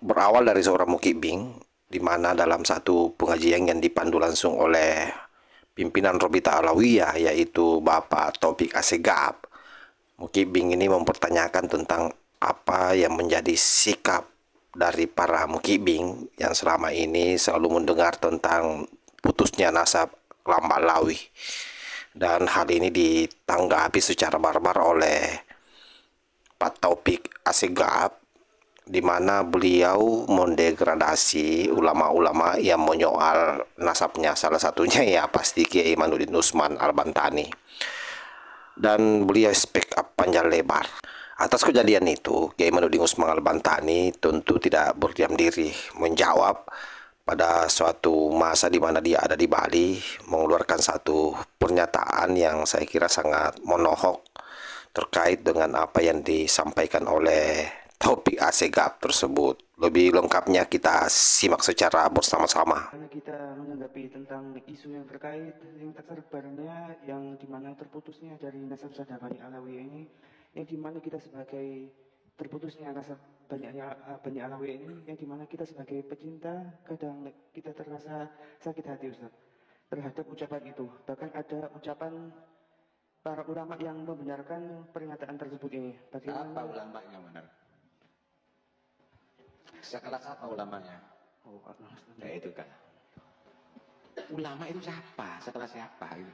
berawal dari seorang mukibing, di mana dalam satu pengajian yang dipandu langsung oleh pimpinan Robita Alawiyah, yaitu Bapak Taufik Assegaf, mukibing ini mempertanyakan tentang apa yang menjadi sikap dari para mukibing yang selama ini selalu mendengar tentang putusnya nasab Lambak Lawi. Dan hal ini ditanggapi secara barbar oleh Pak Taufik Assegaf, di mana beliau mendegradasi ulama-ulama yang menyoal nasabnya. Salah satunya ya pasti Kiai Imanuddin Usman Al-Bantani. Dan beliau speak up panjang lebar. Atas kejadian itu, Kiai Imanuddin Usman Al-Bantani tentu tidak berdiam diri, menjawab pada suatu masa di mana dia ada di Bali, mengeluarkan satu pernyataan yang saya kira sangat menohok terkait dengan apa yang disampaikan oleh Taufik Assegaf tersebut. Lebih lengkapnya kita simak secara bersama-sama. Kita menanggapi tentang isu yang terkait yang tersebarnya, yang dimana terputusnya dari nasab Bani Alawi ini, yang dimana kita sebagai terputusnya nasab Bani Alawi ini, yang dimana kita sebagai pecinta kadang kita terasa sakit hati, Ustaz, terhadap ucapan itu. Bahkan ada ucapan para ulama yang membenarkan pernyataan tersebut ini. Bagaimana? Apa ulama yang benar? Sekelas apa ulamanya? Oh, ya itu kan. Ulama itu siapa? Sekelas siapa? Gitu.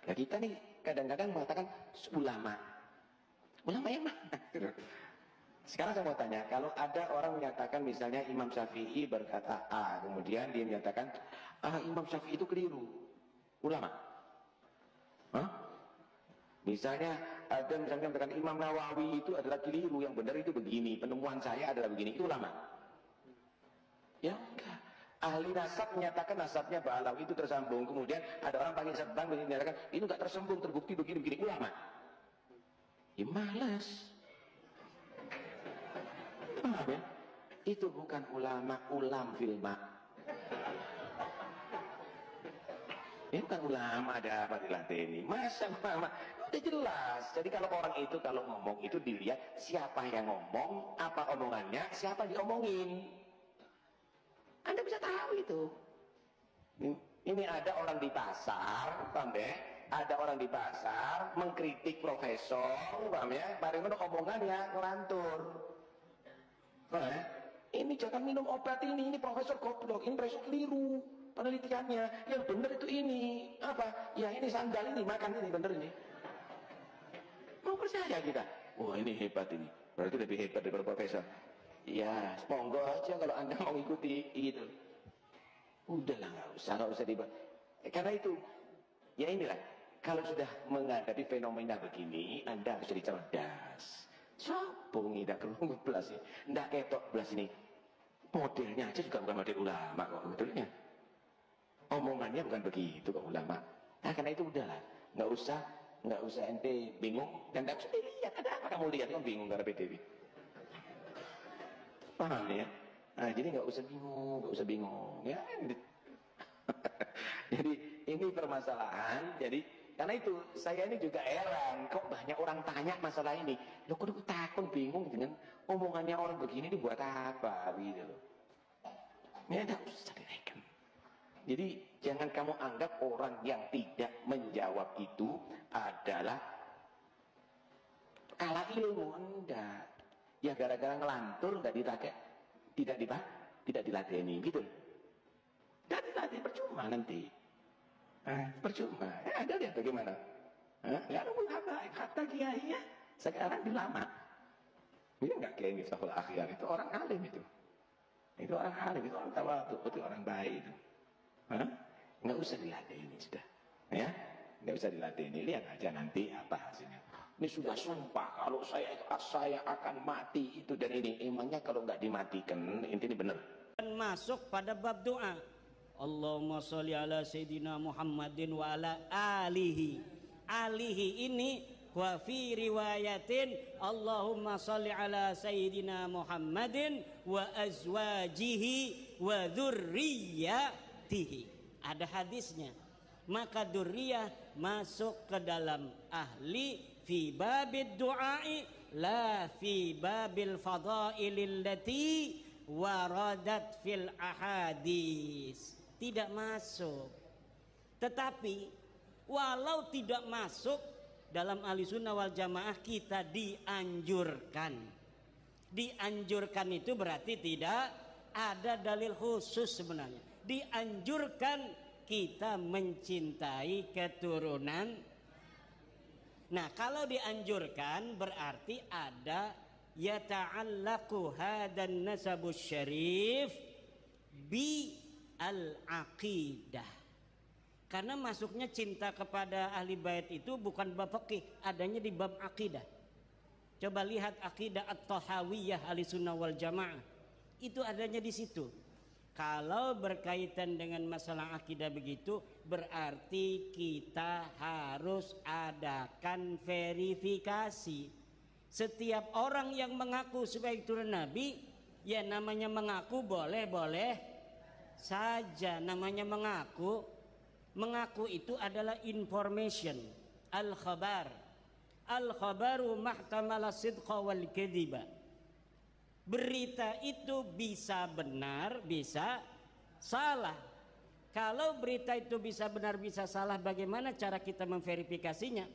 Ya kita nih kadang-kadang mengatakan ulama. Ulama yang mana? Sekarang saya mau tanya, kalau ada orang menyatakan misalnya Imam Syafi'i berkata A, kemudian dia menyatakan Imam Syafi'i itu keliru. Ulama? Hah? Misalnya ada misalnya mengatakan Imam Nawawi itu adalah keliru, yang benar itu begini, penemuan saya adalah begini, itu ulama? Ya enggak. Ahli nasab menyatakan nasabnya Mbak Alawi itu tersambung, kemudian ada orang panggil sebang menyatakan ini enggak tersambung, terbukti begini-begini, ulama? Ya males. Paham ya? Itu bukan ulama, ulam filma. Ini bukan ulama, ada apa dilatih? Masa ulama? Udah jelas. Jadi kalau orang itu kalau ngomong itu dilihat siapa yang ngomong, apa omongannya, siapa yang diomongin. Anda bisa tahu itu. Ini ada orang di pasar, paham ya? Ada orang di pasar mengkritik profesor, paham ya? Bareng omongannya ngelantur. Paham ya? Ini jangan minum obat ini profesor goblok, ini profesor keliru penelitiannya. Yang benar itu ini apa? Ya ini sandal ini, makan ini benar ini. Mau percaya kita? Wah ini hebat ini, berarti lebih hebat daripada profesor. Ya, monggo aja kalau Anda mau ikuti itu. Udahlah, nggak usah dibahas. Karena itu, ya inilah, kalau sudah menghadapi fenomena begini, Anda harus jadi cerdas. Sopo ngidak kerungu belas ini, ndak ketok belas ini. Modelnya aja juga bukan model ulama kok sebetulnya. Omongannya bukan begitu kok ulama. Nah karena itu udahlah, nggak usah ente bingung dan nggak usah dilihat. Ada apa kamu lihat kamu bingung karena PDW? Paham ya? Nah, jadi nggak usah bingung ya. Jadi ini permasalahan. Jadi karena itu saya ini juga heran kok banyak orang tanya masalah ini. Loh kok takut bingung dengan omongannya orang begini ini buat apa gitu loh. Ya nggak usah direken. Jadi jangan kamu anggap orang yang tidak menjawab itu adalah kalah ilmu. Enggak. Ya gara-gara ngelantur nggak dipakai, tidak diladeni gitu. Nggak diladeni, percuma nanti. Percuma. Anda lihat bagaimana? Nggak ada ulama, kata kiainya sekarang dilama. Ini nggak Kiai Miftahul Akhyar, itu orang alim itu. Itu orang alim, itu orang tawadhu, itu orang baik itu. Nggak usah diladeni sudah. Ya, nggak usah diladeni. Lihat aja nanti apa hasilnya. Ini sudah sumpah kalau saya akan mati itu dan ini. Emangnya kalau nggak dimatikan ini benar. Masuk pada bab doa. Allahumma sholli ala sayyidina Muhammadin wa ala alihi. Alihi ini wa fi riwayatin Allahumma sholli ala sayyidina Muhammadin wa azwajihi wa dzurriyyatihi. Ada hadisnya. Maka dzurriyyah masuk ke dalam ahli fi babid du'ai la fi babil fadailil lati waradat fil ahadis. Tidak masuk. Tetapi walau tidak masuk, dalam Ahlussunnah wal Jamaah kita dianjurkan. Dianjurkan itu berarti tidak ada dalil khusus sebenarnya. Dianjurkan kita mencintai keturunan. Nah, kalau dianjurkan berarti ada yata'allaqu hadan nasabus syarif bi al-aqidah. Karena masuknya cinta kepada ahli bait itu bukan bab fikih, adanya di bab akidah. Coba lihat akidah at-Tahawiyah Ahlussunnah wal Jamaah. Itu adanya di situ. Kalau berkaitan dengan masalah akidah begitu, berarti kita harus adakan verifikasi. Setiap orang yang mengaku sebagai turun Nabi, ya namanya mengaku boleh-boleh saja. Namanya mengaku. Mengaku itu adalah information, al-khabar. Al-khabaru mahtamala sidqa wal kadhiba. Berita itu bisa benar, bisa salah. Kalau berita itu bisa benar, bisa salah, bagaimana cara kita memverifikasinya?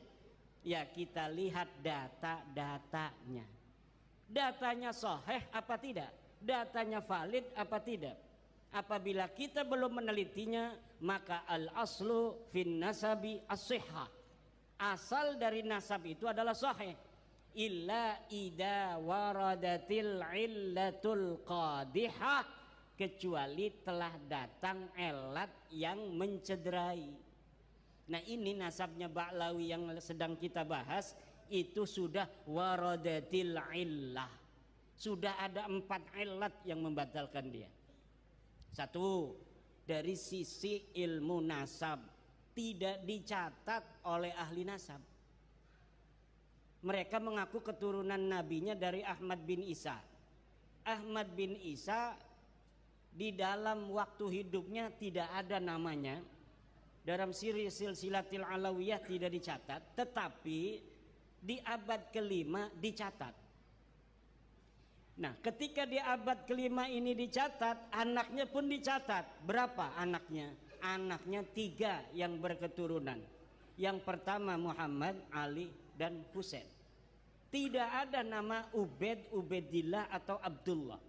Ya kita lihat data-datanya. Datanya sahih apa tidak? Datanya valid apa tidak? Apabila kita belum menelitinya, maka al-aslu fin nasabi as-sihhah. Asal dari nasab itu adalah sahih. Illa idza waradatil illatul qadihah, kecuali telah datang elat yang mencederai. Nah, ini nasabnya Ba'lawi yang sedang kita bahas, itu sudah waradatil illah. Sudah ada 4 ilat yang membatalkan dia. Satu, dari sisi ilmu nasab tidak dicatat oleh ahli nasab. Mereka mengaku keturunan nabinya dari Ahmad bin Isa. Ahmad bin Isa di dalam waktu hidupnya tidak ada namanya. Dalam silsilatil alawiyah tidak dicatat, tetapi di abad kelima dicatat. Nah, ketika di abad kelima ini dicatat, anaknya pun dicatat. Berapa anaknya? Anaknya 3 yang berketurunan. Yang pertama Muhammad, Ali, dan Husain. Tidak ada nama Ubaid, Ubaidillah, atau Abdullah.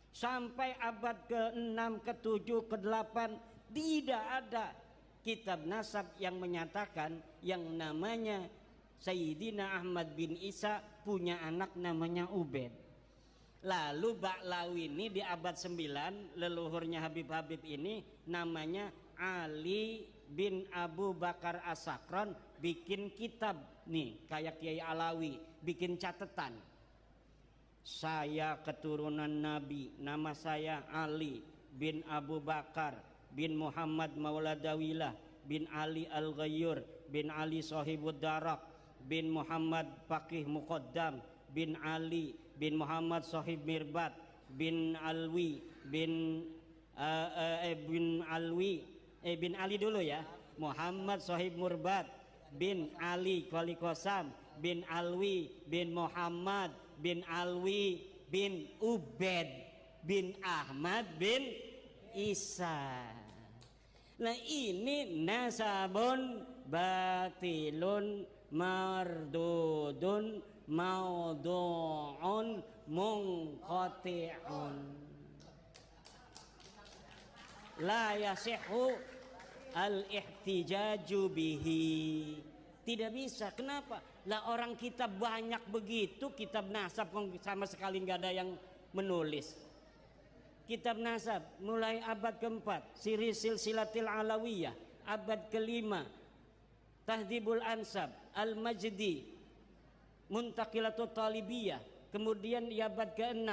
Sampai abad ke-6, ke-7, ke-8 tidak ada kitab nasab yang menyatakan yang namanya Sayyidina Ahmad bin Isa punya anak namanya Ubaid. Lalu Ba'lawi ini di abad 9, leluhurnya Habib-Habib ini namanya Ali bin Abu Bakar As-Sakran, bikin kitab nih kayak Kiai Alawi, bikin catatan. Saya keturunan Nabi, nama saya Ali bin Abu Bakar bin Muhammad Mauladawilah bin Ali Al-Ghayyur bin Ali Sahibud Darak bin Muhammad Faqih Muqaddam bin Ali bin Muhammad Sahib Mirbat bin Alwi bin bin Ali dulu ya, Muhammad Sahib Murbat bin Ali Qali Qasam bin Alwi bin Muhammad bin Alwi bin Ubaid bin Ahmad bin Isa. Nah, ini nasabun batilun mardudun maudu'un munqati'un la yasihhu al-ihtijaju bihi. Tidak bisa. Kenapa? Lah orang kitab banyak begitu, kitab nasab sama sekali nggak ada yang menulis. Kitab nasab mulai abad keempat, silsilatil alawiyah, abad kelima, Tahdhibul Ansab, Al-Majdi, Muntaqilatul Talibiyah, kemudian di abad ke-6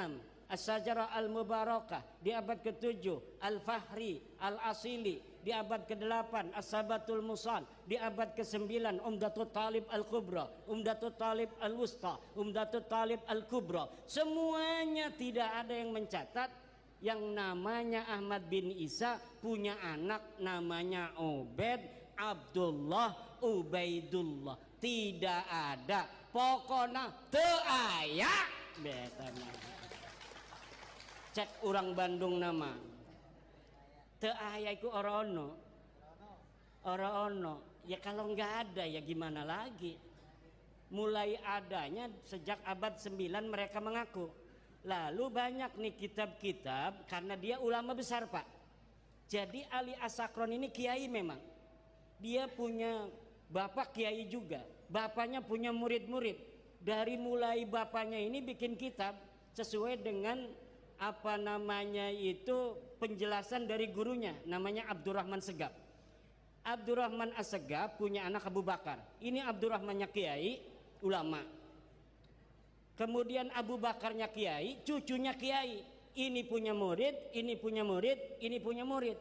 As-Sajarah Al-Mubarakah, di abad ke-7 Al-Fahri Al-Asili, di abad ke-8 As-Sabatul Musal, di abad ke-9 Umdatul Talib Al-Kubra, Umdatul Talib Al-Wusta, Umdatul Talib Al-Kubra. Semuanya tidak ada yang mencatat yang namanya Ahmad bin Isa punya anak namanya Ubaid, Abdullah, Ubaidullah. Tidak ada. Pokoknya teu aya. cek orang Bandung nama teu aya iku ora ono ya. Kalau nggak ada ya gimana lagi. Mulai adanya sejak abad 9 mereka mengaku. Lalu banyak nih kitab-kitab karena dia ulama besar Pak. Jadi Ali As-Sakron ini kiai memang. Dia punya bapak kiai juga. Bapaknya punya murid-murid. Dari mulai bapaknya ini bikin kitab sesuai dengan apa namanya itu penjelasan dari gurunya. Namanya Abdurrahman Segaf. Abdurrahman As-Segaf punya anak Abu Bakar. Ini Abdurrahmannya kiai, ulama. Kemudian Abu Bakarnya kiai, cucunya kiai. Ini punya murid, ini punya murid, ini punya murid.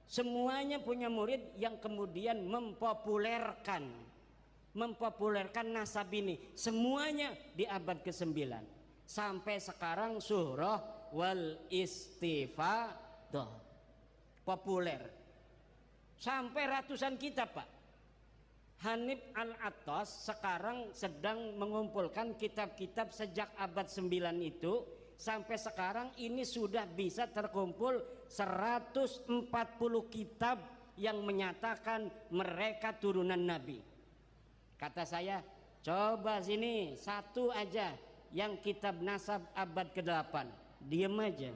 Semuanya punya murid yang kemudian mempopulerkan nasab ini. Semuanya di abad ke-9. Sampai sekarang surah wal istifadah populer. Sampai ratusan kitab Pak. Hanif Al-Attas sekarang sedang mengumpulkan kitab-kitab sejak abad 9 itu sampai sekarang ini sudah bisa terkumpul 140 kitab yang menyatakan mereka turunan Nabi. Kata saya, coba sini satu aja yang kitab nasab abad ke-8. Diam aja.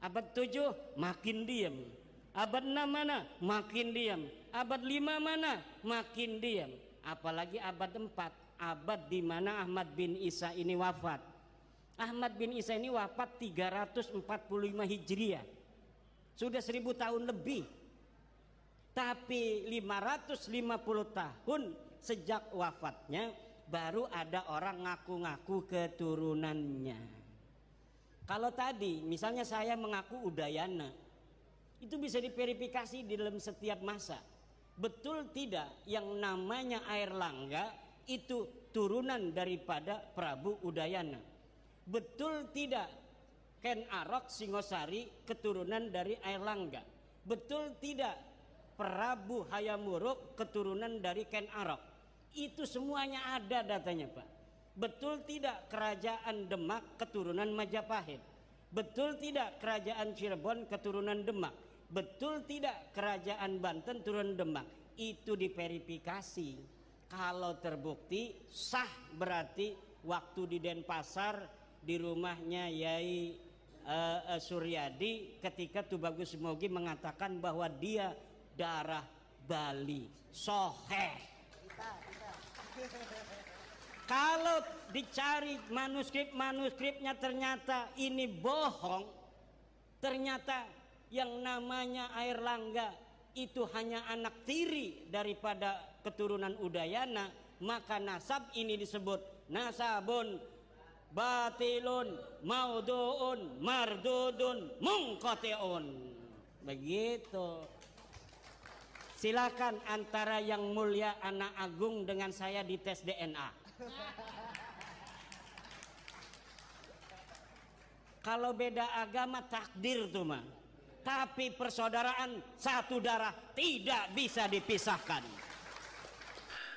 Abad 7 makin diam. Abad 6 mana? Makin diam. Abad 5 mana? Makin diam. Apalagi abad 4, abad di mana Ahmad bin Isa ini wafat. Ahmad bin Isa ini wafat 345 Hijriah. Sudah 1000 tahun lebih. Tapi 550 tahun sejak wafatnya baru ada orang ngaku-ngaku keturunannya. Kalau tadi misalnya saya mengaku Udayana, itu bisa diverifikasi di dalam setiap masa. Betul tidak yang namanya Airlangga itu turunan daripada Prabu Udayana? Betul tidak Ken Arok Singosari keturunan dari Airlangga? Betul tidak Prabu Hayamuruk keturunan dari Ken Arok? Itu semuanya ada datanya Pak. Betul tidak kerajaan Demak keturunan Majapahit? Betul tidak kerajaan Cirebon keturunan Demak? Betul tidak kerajaan Banten turun Demak? Itu diverifikasi. Kalau terbukti sah berarti waktu di Denpasar di rumahnya Yai Suryadi ketika Tubagus Mogi mengatakan bahwa dia darah Bali. Soheh. Kalau dicari manuskripnya ternyata ini bohong, ternyata yang namanya Airlangga itu hanya anak tiri daripada keturunan Udayana, maka nasab ini disebut nasabun batilun mauduun mardudun mungkoteun. Begitu. Silakan antara yang mulia anak agung dengan saya dites DNA. Kalau beda agama takdir tuh mah. Tapi persaudaraan satu darah tidak bisa dipisahkan.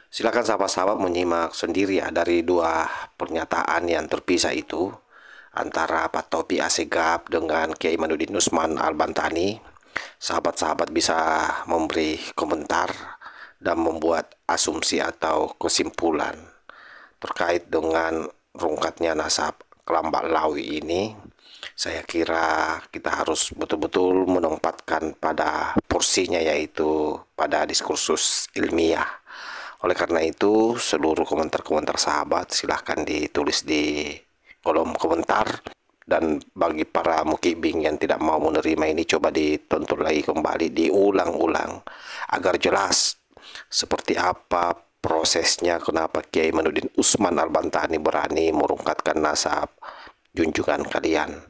Silakan sahabat-sahabat menyimak sendiri ya dari dua pernyataan yang terpisah itu antara Pak Taufik Assegaf dengan Kiai Imaduddin Usman Al-Bantani. Sahabat-sahabat bisa memberi komentar dan membuat asumsi atau kesimpulan terkait dengan rungkatnya nasab Kelambak Lawi ini. Saya kira kita harus betul-betul menempatkan pada porsinya, yaitu pada diskursus ilmiah. Oleh karena itu, seluruh komentar-komentar sahabat silahkan ditulis di kolom komentar. Dan bagi para mukibing yang tidak mau menerima ini, coba ditonton lagi kembali, diulang-ulang agar jelas seperti apa prosesnya, kenapa Kiai Imaduddin Usman Al-Bantani berani merungkatkan nasab junjungan kalian.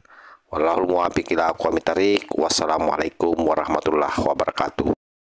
Wallahul muwaffiq ila aqwamit thariq. Wassalamualaikum warahmatullahi wabarakatuh.